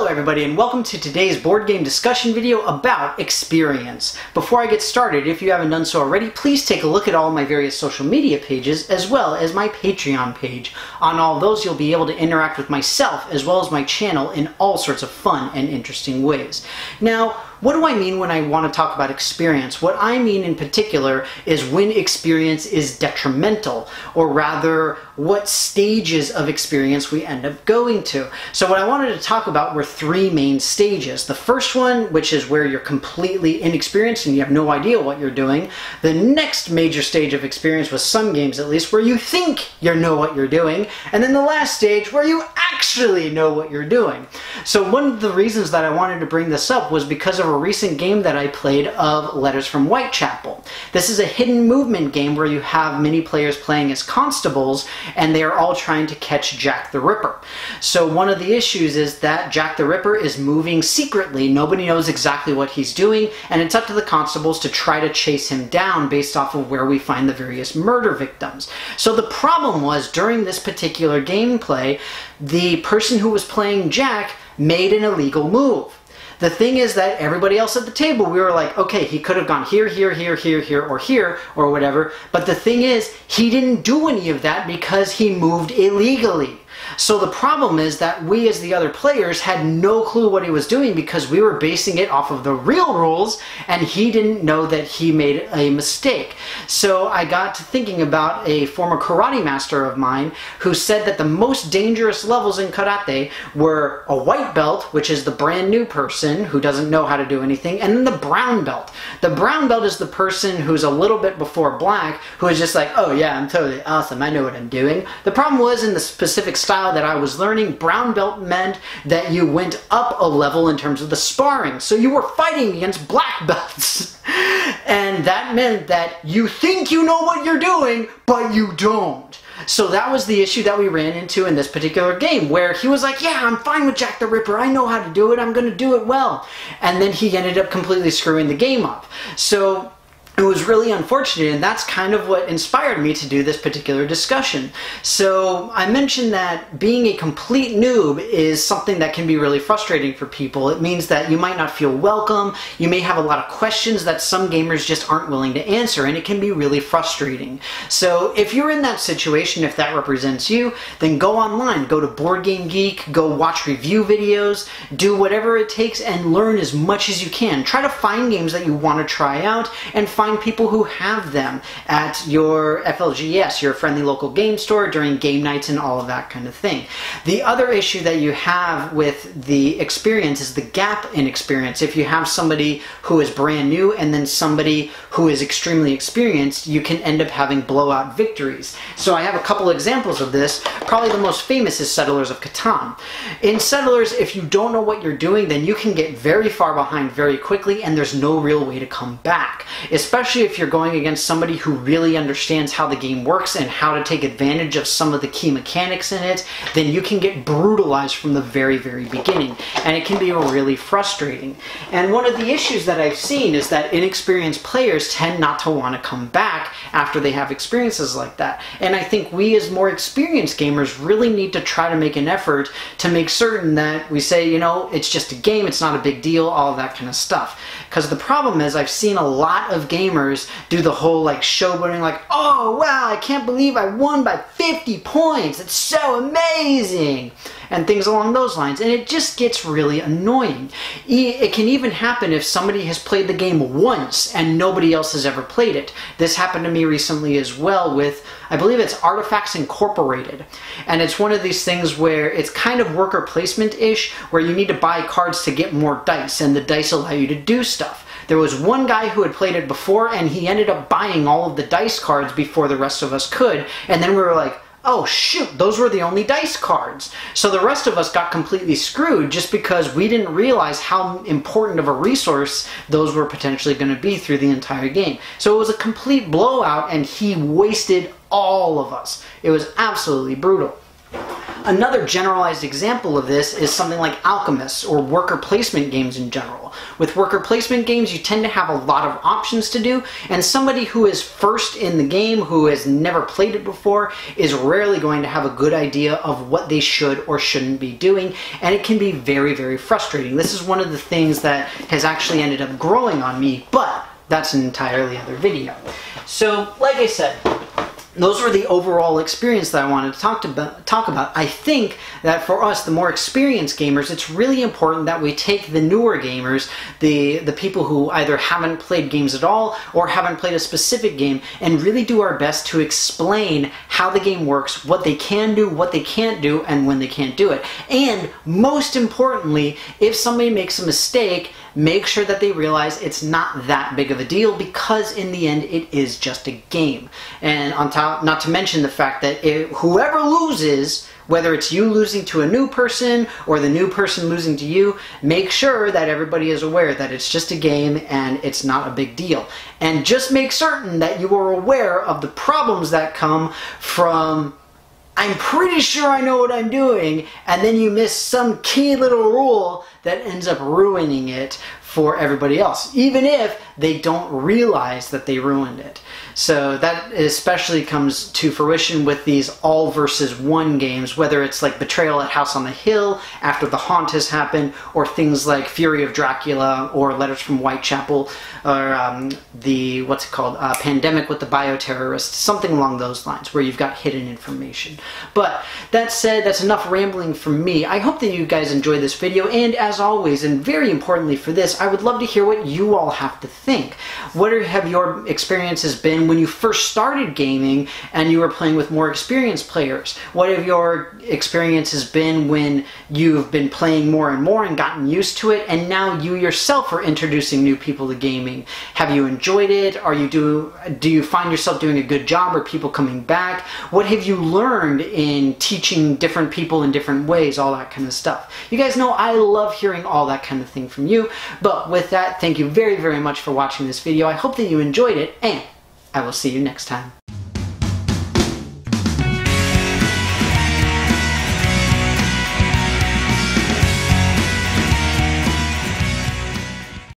Hello everybody and welcome to today's board game discussion video about experience. Before I get started, if you haven't done so already, please take a look at all my various social media pages as well as my Patreon page. On all those you'll be able to interact with myself as well as my channel in all sorts of fun and interesting ways. Now, what do I mean when I want to talk about experience? What I mean in particular is when experience is detrimental, or rather what stages of experience we end up going to. So what I wanted to talk about were three main stages. The first one, which is where you're completely inexperienced and you have no idea what you're doing. The next major stage of experience, with some games at least, where you think you know what you're doing. And then the last stage where you actually know what you're doing. So one of the reasons that I wanted to bring this up was because of a recent game that I played of Letters from Whitechapel. This is a hidden movement game where you have many players playing as constables and they are all trying to catch Jack the Ripper. So one of the issues is that Jack the Ripper is moving secretly. Nobody knows exactly what he's doing, and it's up to the constables to try to chase him down based off of where we find the various murder victims. So the problem was, during this particular gameplay, the person who was playing Jack made an illegal move. The thing is that everybody else at the table, we were like, okay, he could have gone here, here, here, here, here, or whatever. But the thing is, he didn't do any of that because he moved illegally. So the problem is that we as the other players had no clue what he was doing because we were basing it off of the real rules and he didn't know that he made a mistake. So I got to thinking about a former karate master of mine who said that the most dangerous levels in karate were a white belt, which is the brand new person who doesn't know how to do anything, and then the brown belt. The brown belt is the person who's a little bit before black, who is just like, oh yeah, I'm totally awesome, I know what I'm doing. The problem was, in the specific style that I was learning, brown belt meant that you went up a level in terms of the sparring. So you were fighting against black belts. And that meant that you think you know what you're doing, but you don't. So that was the issue that we ran into in this particular game, where he was like, yeah, I'm fine with Jack the Ripper, I know how to do it, I'm going to do it well. And then he ended up completely screwing the game up. So it was really unfortunate, and that's kind of what inspired me to do this particular discussion. So I mentioned that being a complete noob is something that can be really frustrating for people. It means that you might not feel welcome, you may have a lot of questions that some gamers just aren't willing to answer, and it can be really frustrating. So if you're in that situation, if that represents you, then go online, go to Board Game Geek, go watch review videos, do whatever it takes and learn as much as you can. Try to find games that you want to try out and find people who have them at your FLGS, your friendly local game store, during game nights and all of that kind of thing. The other issue that you have with the experience is the gap in experience. If you have somebody who is brand new and then somebody who is extremely experienced, you can end up having blowout victories. So I have a couple examples of this. Probably the most famous is Settlers of Catan. In Settlers, if you don't know what you're doing, then you can get very far behind very quickly and there's no real way to come back. Especially if you're going against somebody who really understands how the game works and how to take advantage of some of the key mechanics in it, then you can get brutalized from the very, very beginning. And it can be really frustrating. And one of the issues that I've seen is that inexperienced players tend not to want to come back after they have experiences like that. And I think we as more experienced gamers really need to try to make an effort to make certain that we say, you know, it's just a game, it's not a big deal, all of that kind of stuff. Because the problem is, I've seen a lot of gamers do the whole like showboating, like, oh wow, I can't believe I won by 50 points, it's so amazing, and things along those lines, and it just gets really annoying. It can even happen if somebody has played the game once and nobody else has ever played it. This happened to me recently as well with, I believe it's Artifacts Incorporated, and it's one of these things where it's kind of worker placement-ish, where you need to buy cards to get more dice, and the dice allow you to do stuff. There was one guy who had played it before and he ended up buying all of the dice cards before the rest of us could, and then we were like, oh shoot, those were the only dice cards. So the rest of us got completely screwed just because we didn't realize how important of a resource those were potentially going to be through the entire game. So it was a complete blowout and he wasted all of us. It was absolutely brutal. Another generalized example of this is something like alchemists or worker placement games in general. With worker placement games, you tend to have a lot of options to do, and somebody who is first in the game, who has never played it before, is rarely going to have a good idea of what they should or shouldn't be doing, and it can be very, very frustrating. This is one of the things that has actually ended up growing on me, but that's an entirely other video. So, like I said, those were the overall experience that I wanted to talk about. I think that for us, the more experienced gamers, it's really important that we take the newer gamers, the people who either haven't played games at all or haven't played a specific game, and really do our best to explain how the game works, what they can do, what they can't do, and when they can't do it. And most importantly, if somebody makes a mistake, make sure that they realize it's not that big of a deal, because in the end it is just a game. And on top, not to mention the fact that whoever loses, whether it's you losing to a new person or the new person losing to you, make sure that everybody is aware that it's just a game and it's not a big deal. And just make certain that you are aware of the problems that come from, I'm pretty sure I know what I'm doing, and then you miss some key little rule that ends up ruining it for everybody else, even if they don't realize that they ruined it. So that especially comes to fruition with these all versus one games, whether it's like Betrayal at House on the Hill after the haunt has happened, or things like Fury of Dracula or Letters from Whitechapel, or Pandemic with the Bioterrorists, something along those lines, where you've got hidden information. But that said, that's enough rambling from me. I hope that you guys enjoyed this video, and as always, and very importantly for this, I would love to hear what you all have to think. What have your experiences been when you first started gaming and you were playing with more experienced players? What have your experiences been when you've been playing more and more and gotten used to it, and now you yourself are introducing new people to gaming? Have you enjoyed it? Do you find yourself doing a good job? Are people coming back? What have you learned in teaching different people in different ways? All that kind of stuff. You guys know I love hearing all that kind of thing from you. But with that, thank you very, very much for watching this video. I hope that you enjoyed it, and I will see you next time.